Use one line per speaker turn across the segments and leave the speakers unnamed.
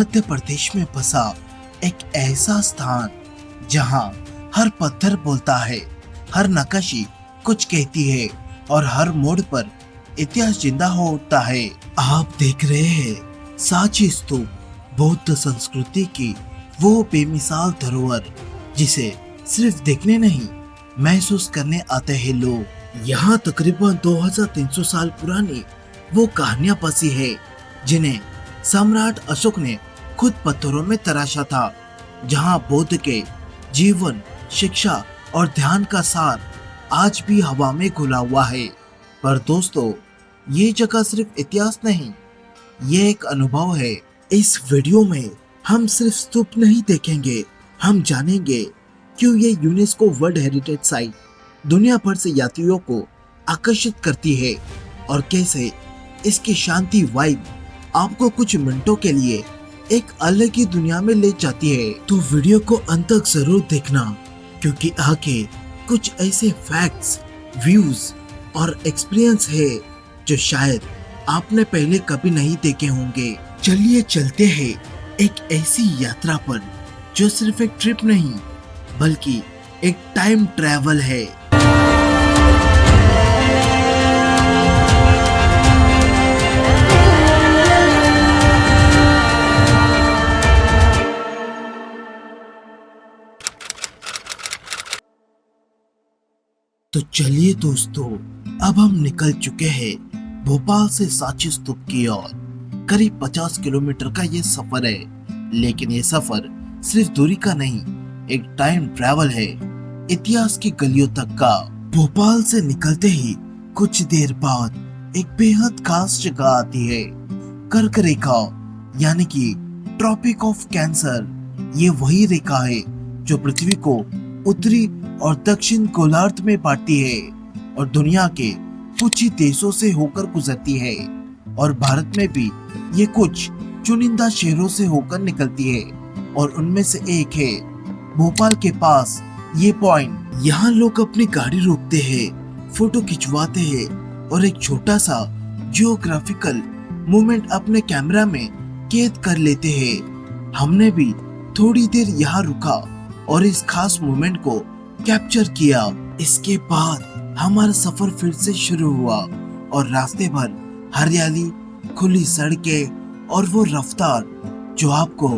मध्य प्रदेश में बसा एक ऐसा स्थान जहां हर पत्थर बोलता है, हर नक्काशी कुछ कहती है और हर मोड़ पर इतिहास जिंदा हो उठता है। आप देख रहे हैं सांची स्तूप, बौद्ध संस्कृति की वो बेमिसाल धरोहर जिसे सिर्फ देखने नहीं महसूस करने आते हैं लोग। यहाँ तकरीबन 2300 साल पुरानी वो कहानियां बसी है जिन्हें सम्राट अशोक ने खुद पत्थरों में तराशा था, जहाँ बुद्ध के जीवन, शिक्षा और ध्यान का सार आज भी हवा में घुला हुआ है। पर दोस्तों, ये जगह सिर्फ इतिहास नहीं, ये एक अनुभव है। इस वीडियो में हम सिर्फ स्तूप नहीं देखेंगे, हम जानेंगे क्यों ये यूनेस्को वर्ल्ड हेरिटेज साइट दुनिया भर से यात्रियों को आकर्षित करती है और कैसे इसकी शांति वाइब आपको कुछ मिनटों के लिए एक अलग ही दुनिया में ले जाती है। तो वीडियो को अंत तक जरूर देखना, क्योंकि आगे कुछ ऐसे फैक्ट्स, व्यूज और एक्सपीरियंस है जो शायद आपने पहले कभी नहीं देखे होंगे। चलिए चलते हैं एक ऐसी यात्रा पर जो सिर्फ एक ट्रिप नहीं बल्कि एक टाइम ट्रैवल है। तो चलिए दोस्तों, अब हम निकल चुके हैं भोपाल से सांची स्तूप की ओर। करीब 50 किलोमीटर का ये सफर है, लेकिन ये सफर सिर्फ दूरी का नहीं, एक टाइम ट्रैवल है, इतिहास की गलियों तक का। भोपाल से निकलते ही कुछ देर बाद एक बेहद खास जगह आती है, कर्क रेखा, यानी कि ट्रॉपिक ऑफ कैंसर। ये वही रेखा है जो पृथ्वी को उत्तरी और दक्षिण गोलार्ध में बांटती है और दुनिया के कुछ ही देशों से होकर गुजरती है, और भारत में भी ये कुछ चुनिंदा शहरों से होकर निकलती है, और उनमें से एक है भोपाल के पास ये पॉइंट। यहाँ लोग अपनी गाड़ी रोकते हैं, फोटो खिंचवाते हैं और एक छोटा सा जियोग्राफिकल मोमेंट अपने कैमरा में कैद कर लेते हैं। हमने भी थोड़ी देर यहाँ रुका और इस खास मोमेंट को कैप्चर किया। इसके बाद हमारा सफर फिर से शुरू हुआ और रास्ते भर हरियाली, खुली सड़कें और वो रफ्तार जो आपको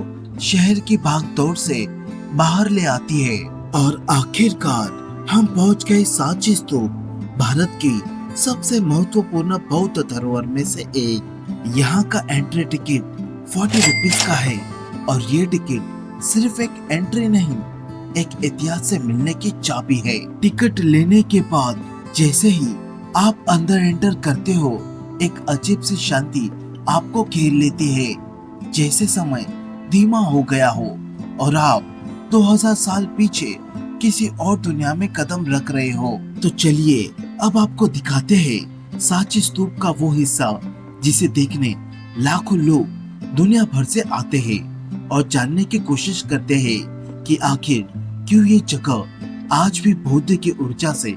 शहर की भागदौड़ से बाहर ले आती है। और आखिरकार हम पहुंच गए सांची स्तूप, भारत की सबसे महत्वपूर्ण बौद्ध धरोहर में से एक। यहाँ का एंट्री टिकट 40 रुपीज का है, और ये टिकट सिर्फ एक एंट्री नहीं, एक इतिहास से मिलने की चाबी है। टिकट लेने के बाद जैसे ही आप अंदर एंटर करते हो, एक अजीब सी शांति आपको घेर लेती है, जैसे समय धीमा हो गया हो और आप 2000 साल पीछे किसी और दुनिया में कदम रख रहे हो। तो चलिए अब आपको दिखाते हैं सांची स्तूप का वो हिस्सा जिसे देखने लाखों लोग दुनिया भर से आते हैं और जानने की कोशिश करते हैं कि आखिर क्यों ये जगह आज भी बौद्ध की ऊर्जा से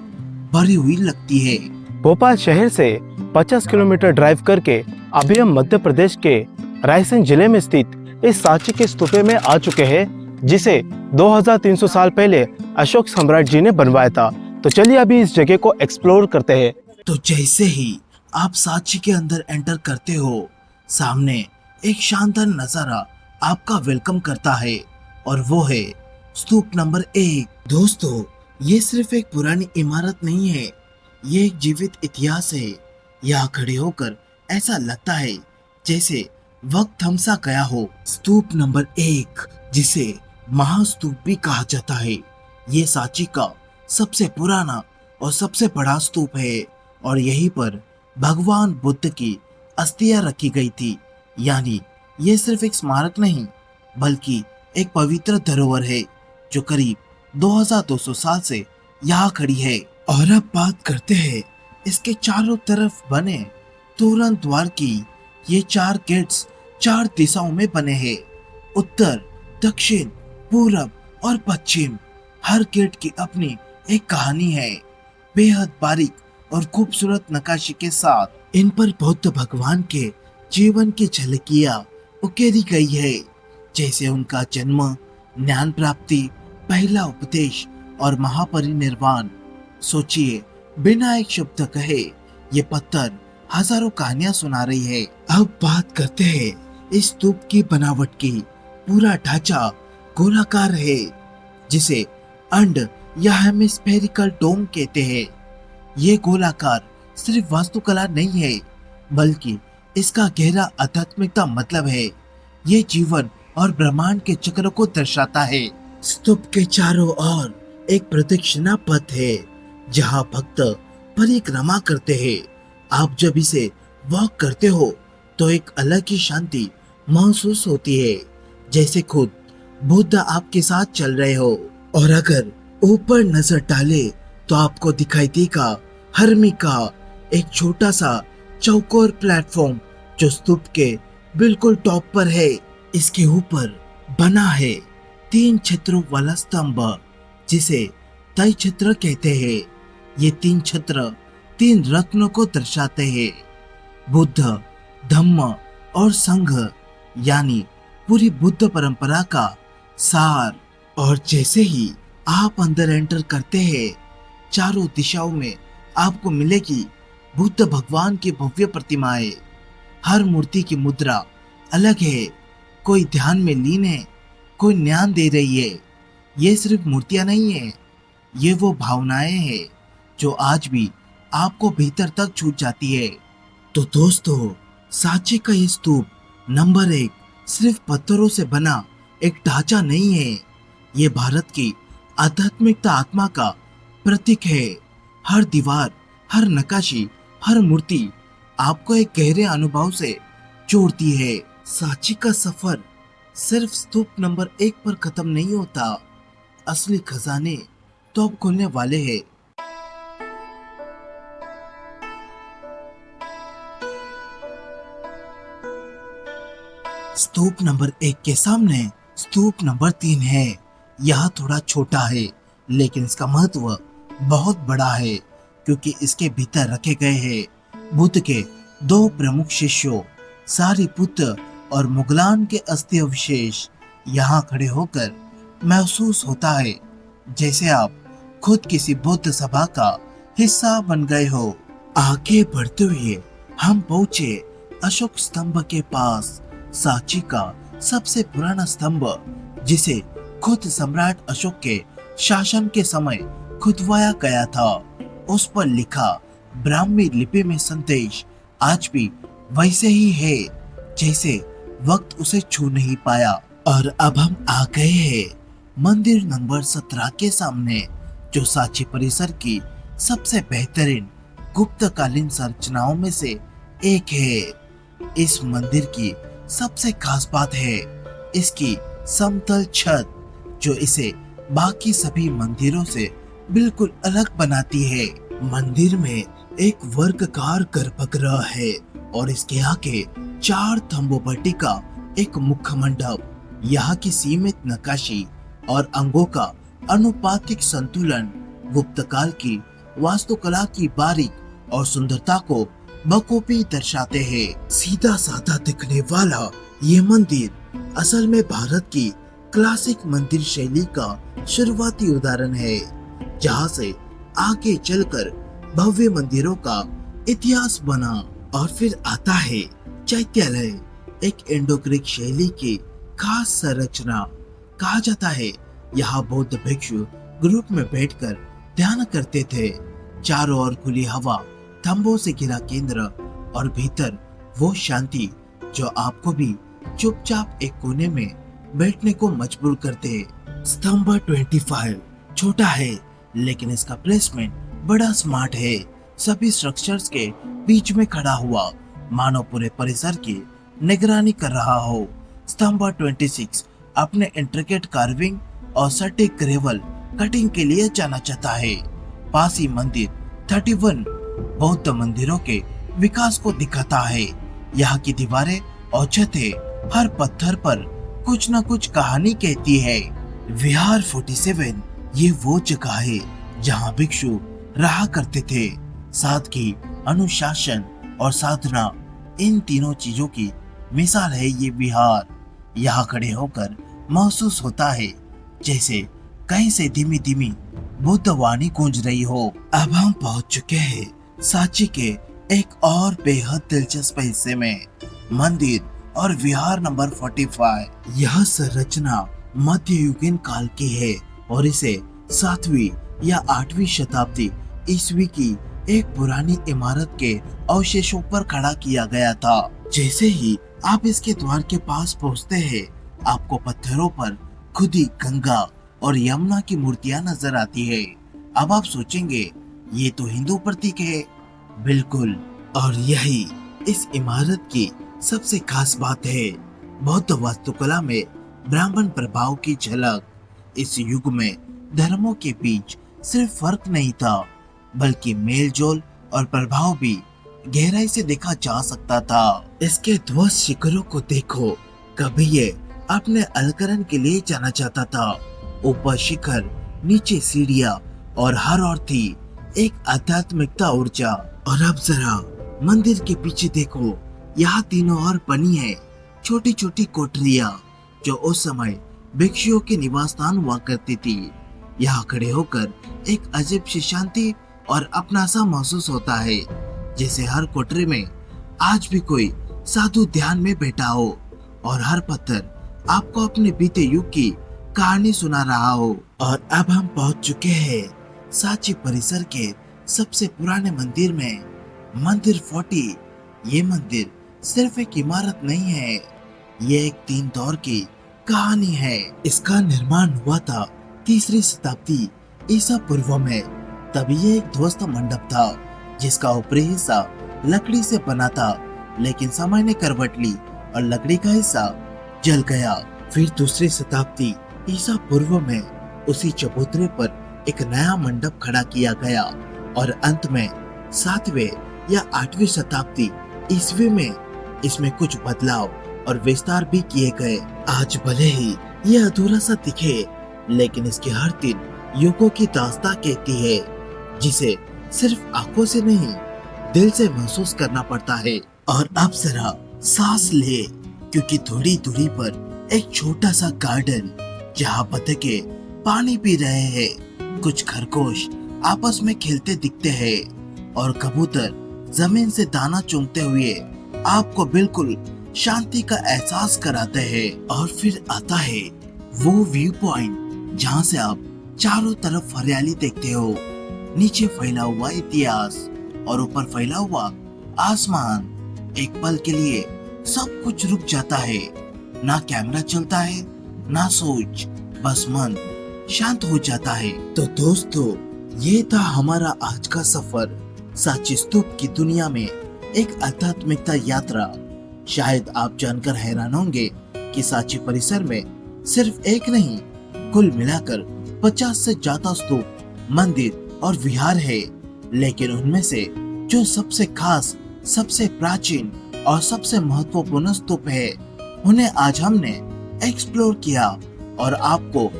भरी हुई लगती है।
भोपाल शहर से 50 किलोमीटर ड्राइव करके अभी हम मध्य प्रदेश के रायसेन जिले में स्थित इस सांची के स्तूपे में आ चुके हैं, जिसे 2300 साल पहले अशोक सम्राट जी ने बनवाया था। तो चलिए अभी इस जगह को एक्सप्लोर करते हैं।
तो जैसे ही आप सांची के अंदर एंटर करते हो, सामने एक शानदार नजारा आपका वेलकम करता है, और वो है स्तूप नंबर 1। दोस्तों, ये सिर्फ एक पुरानी इमारत नहीं है, ये एक जीवित इतिहास है। यहाँ खड़े होकर ऐसा लगता है जैसे वक्त थमसा गया हो। स्तूप नंबर 1, जिसे महास्तूप भी कहा जाता है, ये सांची का सबसे पुराना और सबसे बड़ा स्तूप है, और यहीं पर भगवान बुद्ध की अस्थियां रखी गई थी। यानी ये सिर्फ एक स्मारक नहीं बल्कि एक पवित्र धरोहर है जो करीब 2200 साल से यहाँ खड़ी है। और अब बात करते हैं इसके चारों तरफ बने तोरण द्वार की। ये 4 गेट्स 4 दिशाओं में बने हैं, उत्तर, दक्षिण, पूरब और पश्चिम। हर गेट की अपनी एक कहानी है, बेहद बारीक और खूबसूरत नक्काशी के साथ। इन पर बौद्ध भगवान के जीवन की झलकियां उकेरी गई है। जैसे उनका जन्म, ज्ञान प्राप्ति, पहला उपदेश और महापरिनिर्वाण। सोचिए, बिना एक शब्द कहे ये पत्थर हजारों कहानियां सुना रही है। अब बात करते हैं इस स्तूप की बनावट की। पूरा ढांचा गोलाकार है, जिसे अंड या हेमिस्फेरिकल डोम कहते हैं। ये गोलाकार सिर्फ वास्तुकला नहीं है, बल्कि इसका गहरा आध्यात्मिकता मतलब है। ये जीवन और ब्रह्मांड के चक्र को दर्शाता है। स्तूप के चारों ओर एक प्रदक्षिणा पथ है, जहाँ भक्त परिक्रमा करते हैं। आप जब इसे वॉक करते हो तो एक अलग ही शांति महसूस होती है, जैसे खुद बुद्ध आपके साथ चल रहे हो। और अगर ऊपर नजर डाले तो आपको दिखाई देगा हरमी का एक छोटा सा चौकोर प्लेटफॉर्म, जो स्तूप के बिल्कुल टॉप पर है। इसके ऊपर बना है 3 छत्रों वाला स्तंभ, जिसे तय छत्र कहते हैं। ये 3 छत्र 3 रत्नों को दर्शाते हैं, बुद्ध, धम्म और संघ, यानी पूरी बुद्ध परंपरा का सार। और जैसे ही आप अंदर एंटर करते हैं, चारों दिशाओं में आपको मिलेगी बुद्ध भगवान की भव्य प्रतिमाएं। हर मूर्ति की मुद्रा अलग है, कोई ध्यान में लीन है, कोई ज्ञान दे रही है। ये सिर्फ मूर्तियां नहीं है, ये वो भावनाएं हैं जो आज भी आपको भीतर तक छू जाती है। तो दोस्तों, सांची का ये स्तूप नंबर 1 सिर्फ पत्थरों से बना एक ढांचा नहीं है, ये भारत की आध्यात्मिकता आत्मा का प्रतीक है। हर दीवार, हर नक्काशी, हर मूर्ति आपको एक गहरे अनुभव से जोड़ती है। सांची का सफर सिर्फ स्तूप नंबर 1 पर खत्म नहीं होता, असली खजाने तो अब खुलने वाले हैं। स्तूप नंबर 1 के सामने स्तूप नंबर 3 है। यह थोड़ा छोटा है, लेकिन इसका महत्व बहुत बड़ा है, क्योंकि इसके भीतर रखे गए हैं बुद्ध के 2 प्रमुख शिष्यों, सारिपुत्र और मुगलान के अस्थि अवशेष। यहाँ खड़े होकर महसूस होता है जैसे आप खुद किसी बुद्ध सभा का हिस्सा बन गए हो। आगे बढ़ते हुए हम पहुंचे अशोक स्तंभ के पास, सांची का सबसे पुराना स्तंभ, जिसे खुद सम्राट अशोक के शासन के समय खुदवाया गया था। उस पर लिखा ब्राह्मी लिपि में संदेश आज भी वैसे ही है जैसे वक्त उसे छू नहीं पाया। और अब हम आ गए हैं मंदिर नंबर 17 के सामने, जो सांची परिसर की सबसे बेहतरीन गुप्तकालीन संरचनाओं में से एक है। इस मंदिर की सबसे खास बात है इसकी समतल छत, जो इसे बाकी सभी मंदिरों से बिल्कुल अलग बनाती है। मंदिर में एक वर्गाकार गर्भगृह है और इसके आगे 4 थंबों पर टिका एक मुख्य मंडप। यहाँ की सीमित नक्काशी और अंगों का अनुपातिक संतुलन गुप्तकाल की वास्तुकला की बारीक और सुंदरता को बखूबी दर्शाते हैं। सीधा साधा दिखने वाला ये मंदिर असल में भारत की क्लासिक मंदिर शैली का शुरुआती उदाहरण है, जहाँ से आगे चलकर भव्य मंदिरों का इतिहास बना। और फिर आता है चैत्यालय, एक इंडो ग्रीक शैली की खास संरचना। कहा जाता है यहाँ बौद्ध भिक्षु ग्रुप में बैठकर ध्यान करते थे। चारों ओर खुली हवा, थंबों से घिरा केंद्र और भीतर वो शांति जो आपको भी चुपचाप एक कोने में बैठने को मजबूर करते। स्तंभ 25 छोटा है, लेकिन इसका प्लेसमेंट बड़ा स्मार्ट है। सभी स्ट्रक्चर्स के बीच में खड़ा हुआ, मानो पूरे परिसर की निगरानी कर रहा हो। स्तंभ 26 अपने इंट्रिकेट कार्विंग और सटीक ग्रेवल कटिंग के लिए जाना जाता है। पास ही मंदिर 31 बौद्ध मंदिरों के विकास को दिखाता है। यहाँ की दीवारें और छतें हर पत्थर पर कुछ न कुछ कहानी कहती है। विहार 47 ये वो जगह है जहाँ भिक्षु रहा करते थे। सादगी, अनुशासन और साधना, इन तीनों चीजों की मिसाल है ये विहार। यहाँ खड़े होकर महसूस होता है जैसे कहीं से धीमी धीमी बुद्ध वाणी गूंज रही हो। अब हम पहुंच चुके हैं सांची के एक और बेहद दिलचस्प हिस्से में, मंदिर और विहार नंबर 45। यह संरचना मध्ययुगीन काल की है और इसे 7वीं या 8वीं शताब्दी ईस्वी की एक पुरानी इमारत के अवशेषों पर खड़ा किया गया था। जैसे ही आप इसके द्वार के पास पहुंचते हैं, आपको पत्थरों पर खुदी गंगा और यमुना की मूर्तियां नजर आती है। अब आप सोचेंगे ये तो हिंदू प्रतीक है। बिल्कुल, और यही इस इमारत की सबसे खास बात है, बौद्ध वास्तुकला में ब्राह्मण प्रभाव की झलक। इस युग में धर्मों के बीच सिर्फ फर्क नहीं था, बल्कि मेलजोल और प्रभाव भी गहराई से देखा जा सकता था। इसके ध्वस्त शिखरों को देखो, कभी ये अपने अलंकरण के लिए जाना जाता था। ऊपर शिखर, नीचे सीढ़ियां और हर ओर थी एक आध्यात्मिकता ऊर्जा। और अब जरा मंदिर के पीछे देखो, यहाँ तीनों ओर बनी है छोटी छोटी कोठरियां जो उस समय भिक्षुओं के निवास स्थान हुआ करती थी। यहाँ खड़े होकर एक अजीब सी शांति और अपना सा महसूस होता है, जैसे हर कोठरी में आज भी कोई साधु ध्यान में बैठा हो और हर पत्थर आपको अपने बीते युग की कहानी सुना रहा हो। और अब हम पहुंच चुके हैं सांची परिसर के सबसे पुराने मंदिर में, मंदिर 40। ये मंदिर सिर्फ एक इमारत नहीं है, ये एक 3 दौर की कहानी है। इसका निर्माण हुआ था 3री शताब्दी ईसा पूर्व में। तभी ये एक ध्वस्त मंडप था जिसका ऊपरी हिस्सा लकड़ी से बना था, लेकिन समय ने करवट ली और लकड़ी का हिस्सा जल गया। फिर 2री शताब्दी ईसा पूर्व में उसी चबूतरे पर एक नया मंडप खड़ा किया गया और अंत में 7वें या 8वीं शताब्दी ईस्वी में इसमें कुछ बदलाव और विस्तार भी किए गए। आज भले ही ये अधूरा सा दिखे, लेकिन इसके हर 3 युगों की दास्तां कहती है, जिसे सिर्फ आंखों से नहीं दिल से महसूस करना पड़ता है। और अब जरा सांस ले, क्योंकि थोड़ी दूरी पर एक छोटा सा गार्डन जहाँ बतखें पानी पी रहे हैं, कुछ खरगोश आपस में खेलते दिखते हैं और कबूतर जमीन से दाना चुगते हुए आपको बिल्कुल शांति का एहसास कराते हैं। और फिर आता है वो व्यू पॉइंट जहाँ से आप चारों तरफ हरियाली देखते हो, नीचे फैला हुआ इतिहास और ऊपर फैला हुआ आसमान। एक पल के लिए सब कुछ रुक जाता है, ना कैमरा चलता है ना सोच, बस मन शांत हो जाता है। तो दोस्तों, ये था हमारा आज का सफर सांची स्तूप की दुनिया में, एक आध्यात्मिकता यात्रा। शायद आप जानकर हैरान होंगे कि सांची परिसर में सिर्फ एक नहीं, कुल मिलाकर 50 से ज्यादा स्तूप, मंदिर और विहार है। लेकिन उनमें से जो सबसे खास, सबसे प्राचीन और सबसे महत्वपूर्ण स्तूप है, उन्हें आज हमने एक्सप्लोर किया और आपको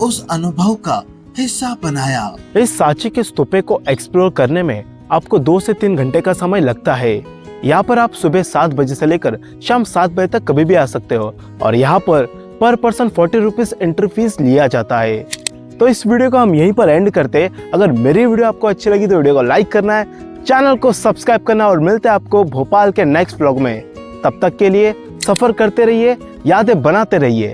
उस अनुभव का हिस्सा बनाया।
इस सांची के स्तूपे को एक्सप्लोर करने में आपको 2 से 3 घंटे का समय लगता है। यहाँ पर आप सुबह 7 बजे से लेकर शाम 7 बजे तक कभी भी आ सकते हो और यहाँ पर पर्सन 40 रुपीज एंट्री फीस लिया जाता है। तो इस वीडियो को हम यहीं पर एंड करते हैं। अगर मेरी वीडियो आपको अच्छी लगी तो वीडियो को लाइक करना है, चैनल को सब्सक्राइब करना और मिलते हैं आपको भोपाल के नेक्स्ट व्लॉग में। तब तक के लिए सफर करते रहिए, यादें बनाते रहिए।